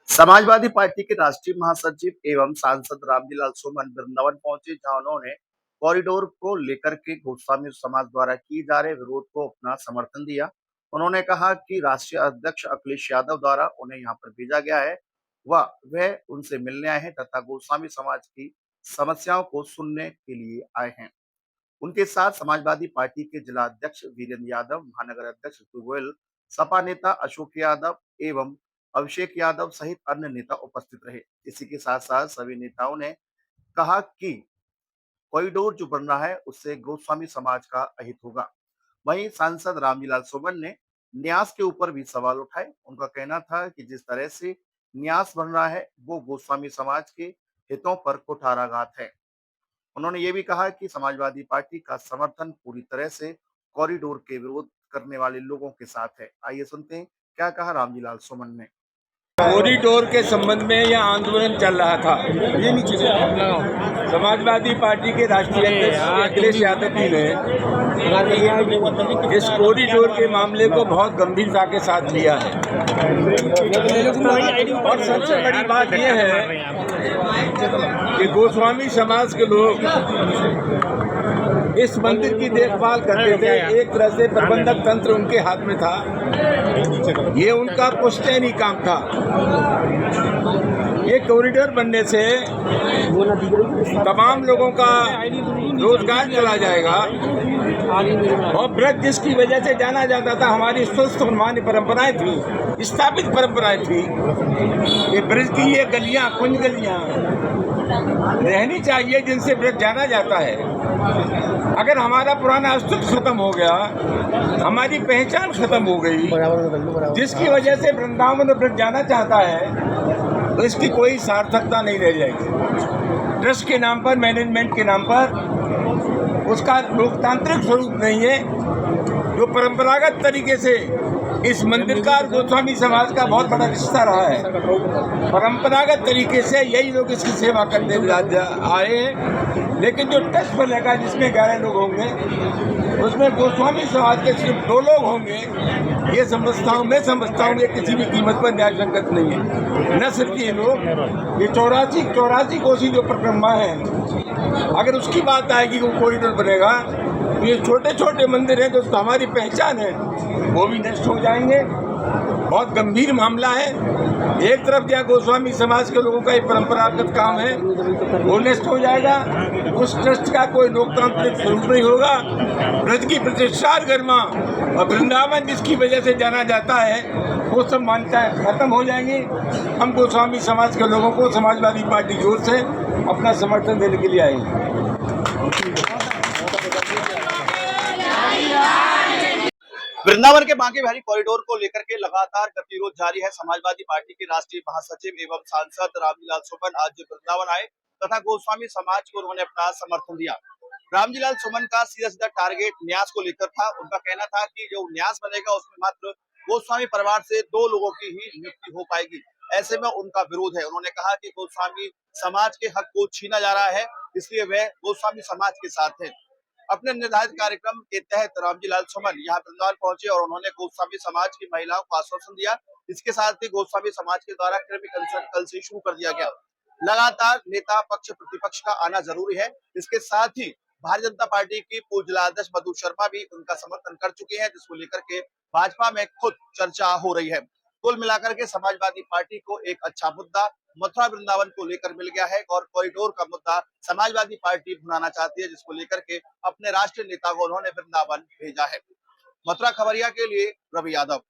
Samajwadi party के राष्ट्रीय महासचिव एवं सांसद रामविलास सुमन वृंदावन पहुंचे, जहां उन्होंने कॉरिडोर को लेकर के गोस्वामी समाज द्वारा किए जा रहे विरोध को अपना समर्थन दिया। उन्होंने कहा कि राष्ट्रीय अध्यक्ष अखिलेश यादव द्वारा उन्हें यहां पर भेजा गया है, वह उनसे मिलने आए हैं तथा गोस्वामी समाज की समस्याओं को सुनने के लिए आए हैं। उनके साथ समाजवादी पार्टी के जिला अध्यक्ष वीरेंद्र यादव, महानगर अध्यक्ष ऋतु गोयल, सपा नेता अशोक यादव एवं अभिषेक यादव सहित अन्य नेता उपस्थित रहे। इसी के साथ साथ सभी नेताओं ने कहा कि कॉरिडोर जो बन रहा है उससे गोस्वामी समाज का अहित होगा। वहीं सांसद रामविलास सुमन ने न्यास के ऊपर भी सवाल उठाए। उनका कहना था कि जिस तरह से न्यास बन रहा है वो गोस्वामी समाज के हितों पर कुठाराघात है। उन्होंने ये भी कहा कि समाजवादी पार्टी का समर्थन पूरी तरह से कॉरिडोर के विरोध करने वाले लोगों के साथ है। आइए सुनते हैं क्या कहा रामविलास सुमन ने। कॉरिडोर के संबंध में यह आंदोलन चल रहा था। ये नीचे समाजवादी पार्टी के राष्ट्रीय अध्यक्ष अखिलेश यादव जी ने इस कॉरिडोर के मामले को बहुत गंभीरता के साथ लिया है और सबसे बड़ी बात यह है कि गोस्वामी समाज के लोग इस मंदिर की देखभाल करते थे। एक तरह से प्रबंधक तंत्र उनके हाथ में था। ये उनका पुश्तैनी काम था। ये कॉरिडोर बनने से तमाम लोगों का रोजगार चला जाएगा और ब्रज जिसकी वजह से जाना जाता था, हमारी स्वस्थ मान्य परंपराएं थी, स्थापित परंपराएं थी। ये ब्रज की ये गलियां, कुंज गलियां रहनी चाहिए जिनसे ब्रज जाना जाता है। अगर हमारा पुराना अस्तित्व खत्म हो गया, हमारी पहचान खत्म हो गई, जिसकी वजह से वृंदावन ब्रज जाना चाहता है, तो इसकी कोई सार्थकता नहीं रह जाएगी। ट्रस्ट के नाम पर, मैनेजमेंट के नाम पर उसका लोकतांत्रिक स्वरूप नहीं है। जो परंपरागत तरीके से इस मंदिर का और गोस्वामी समाज का बहुत बड़ा रिश्ता रहा है, परंपरागत तरीके से यही लोग इसकी सेवा करने आए हैं। लेकिन जो ट्रस्ट बनेगा जिसमें 11 लोग होंगे, उसमें गोस्वामी समाज के सिर्फ 2 लोग होंगे। ये मैं समझता हूँ ये किसी भी कीमत पर न्याय संगत नहीं है। न सिर्फ ये लोग, ये 84 कोसी जो परिक्रमा है, अगर उसकी बात आएगी वो कॉरिडोर बनेगा, तो ये छोटे छोटे मंदिर हैं जो हमारी पहचान है, वो भी नष्ट हो जाएंगे। बहुत गंभीर मामला है। एक तरफ क्या गोस्वामी समाज के लोगों का ये परंपरागत काम है, वो नष्ट हो जाएगा। उस ट्रस्ट का कोई लोकतांत्रिक स्वरूप नहीं होगा। ब्रज की प्रतिष्ठा गरिमा और वृंदावन जिसकी वजह से जाना जाता है, वो सब मान्यताएं खत्म हो जाएंगी। हम गोस्वामी समाज के लोगों को समाजवादी पार्टी की ओर से अपना समर्थन देने के लिए आएंगे। वृंदावन के बांके बिहारी कॉरिडोर को लेकर के लगातार गतिरोध जारी है। समाजवादी पार्टी के राष्ट्रीय महासचिव एवं सांसद रामविलास सुमन आज वृंदावन आए तथा गोस्वामी समाज को उन्होंने अपना समर्थन दिया। रामविलास सुमन का सीधा सीधा टारगेट न्यास को लेकर था। उनका कहना था कि जो न्यास बनेगा उसमें मात्र गोस्वामी परिवार से 2 लोगों की ही नियुक्ति हो पाएगी। ऐसे में उनका विरोध है। उन्होंने कहा कि गोस्वामी समाज के हक को छीना जा रहा है, इसलिए वह गोस्वामी समाज के साथ है। अपने निर्धारित कार्यक्रम के तहत रामविलास सुमन यहाँ वृंदावन पहुंचे और उन्होंने गोस्वामी समाज की महिलाओं को आश्वासन दिया। इसके साथ ही गोस्वामी समाज के द्वारा कृमि कल्चर कल से शुरू कर दिया गया। लगातार नेता पक्ष प्रतिपक्ष का आना जरूरी है। इसके साथ ही भारतीय जनता पार्टी की पूर्व जिला अध्यक्ष मधु शर्मा भी उनका समर्थन कर चुके हैं, जिसको लेकर के भाजपा में खुद चर्चा हो रही है। कुल मिलाकर के समाजवादी पार्टी को एक अच्छा मुद्दा मथुरा वृंदावन को लेकर मिल गया है और कॉरिडोर का मुद्दा समाजवादी पार्टी भुनाना चाहती है, जिसको लेकर के अपने राष्ट्रीय नेता को उन्होंने वृंदावन भेजा है। मथुरा खबरिया के लिए रवि यादव।